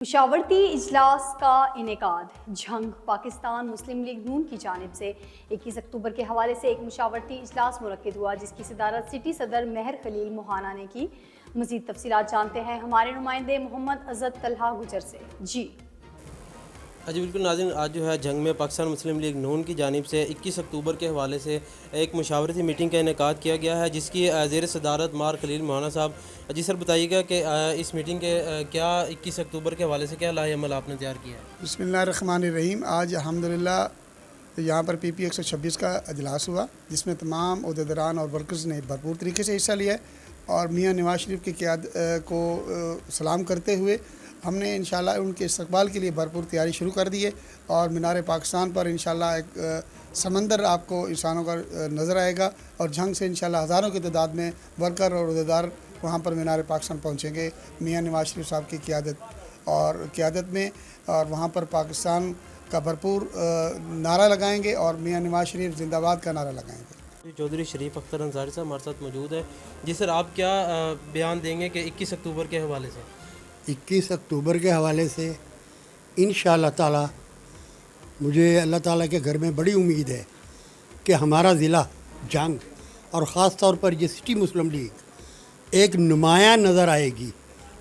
مشاورتی اجلاس کا انعقاد جھنگ پاکستان مسلم لیگ نون کی جانب سے 21 اکتوبر کے حوالے سے ایک مشاورتی اجلاس منعقد ہوا جس کی صدارت سٹی صدر مہر خلیل موہانہ نے کی۔ مزید تفصیلات جانتے ہیں ہمارے نمائندے محمد عزت طلحہ گجر سے۔ جی بالکل ناظرین، آج جو ہے جھنگ میں پاکستان مسلم لیگ نون کی جانب سے 21 اکتوبر کے حوالے سے ایک مشاورتی میٹنگ کا انعقاد کیا گیا ہے جس کی زیر صدارت مار خلیل موہانہ صاحب۔ جی سر، بتائیے گا کہ اس میٹنگ کے کیا 21 اکتوبر کے حوالے سے کیا لائحہ عمل آپ نے تیار کیا ہے؟ بسم اللہ الرحمن الرحیم۔ آج الحمدللہ یہاں پر پی پی 126 کا اجلاس ہوا جس میں تمام عہدیداران اور ورکرز نے بھرپور طریقے سے حصہ لیا ہے، اور میاں نواز شریف کی قیادت کو سلام کرتے ہوئے ہم نے انشاءاللہ ان کے استقبال کے لیے بھرپور تیاری شروع کر دی ہے، اور مینار پاکستان پر انشاءاللہ ایک سمندر آپ کو انسانوں کا نظر آئے گا، اور جھنگ سے انشاءاللہ ہزاروں کی تعداد میں ورکر اور عہدیدار وہاں پر مینار پاکستان پہنچیں گے میاں نواز شریف صاحب کی قیادت میں، اور وہاں پر پاکستان کا بھرپور نعرہ لگائیں گے اور میاں نواز شریف زندہ باد کا نعرہ لگائیں گے۔ چودھری شریف اختر انصاری صاحب ہمارے ساتھ موجود ہے۔ جی سر، آپ کیا بیان دیں گے کہ 21 اکتوبر کے حوالے سے؟ 21 اکتوبر کے حوالے سے انشاءاللہ تعالی مجھے اللہ تعالیٰ کے گھر میں بڑی امید ہے کہ ہمارا ضلع جنگ اور خاص طور پر یہ سٹی مسلم لیگ ایک نمایاں نظر آئے گی،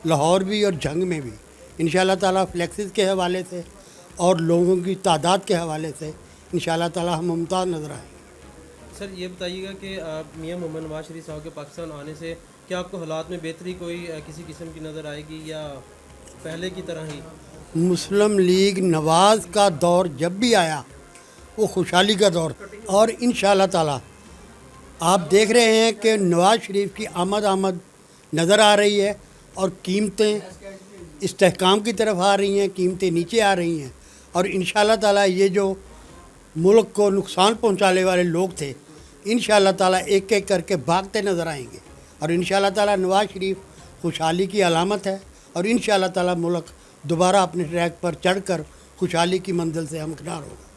لاہور بھی اور جنگ میں بھی انشاءاللہ تعالیٰ۔ فلیکسز کے حوالے سے اور لوگوں کی تعداد کے حوالے سے انشاءاللہ تعالیٰ ہم ممتاز نظر آئیں گے۔ سر یہ بتائیے گا کہ میاں محمد نواز شریف صاحب کے پاکستان آنے سے کیا آپ کو حالات میں بہتری کوئی کسی قسم کی نظر آئے گی یا پہلے کی طرح ہی؟ مسلم لیگ نواز کا دور جب بھی آیا وہ خوشحالی کا دور، اور انشاءاللہ تعالیٰ آپ دیکھ رہے ہیں کہ نواز شریف کی آمد نظر آ رہی ہے، اور قیمتیں استحکام کی طرف آ رہی ہیں، قیمتیں نیچے آ رہی ہیں، اور انشاءاللہ تعالیٰ یہ جو ملک کو نقصان پہنچانے والے لوگ تھے انشاءاللہ تعالیٰ ایک ایک کر کے بھاگتے نظر آئیں گے، اور انشاءاللہ تعالیٰ نواز شریف خوشحالی کی علامت ہے، اور انشاءاللہ تعالیٰ ملک دوبارہ اپنے ٹریک پر چڑھ کر خوشحالی کی منزل سے ہمکنار ہوگا۔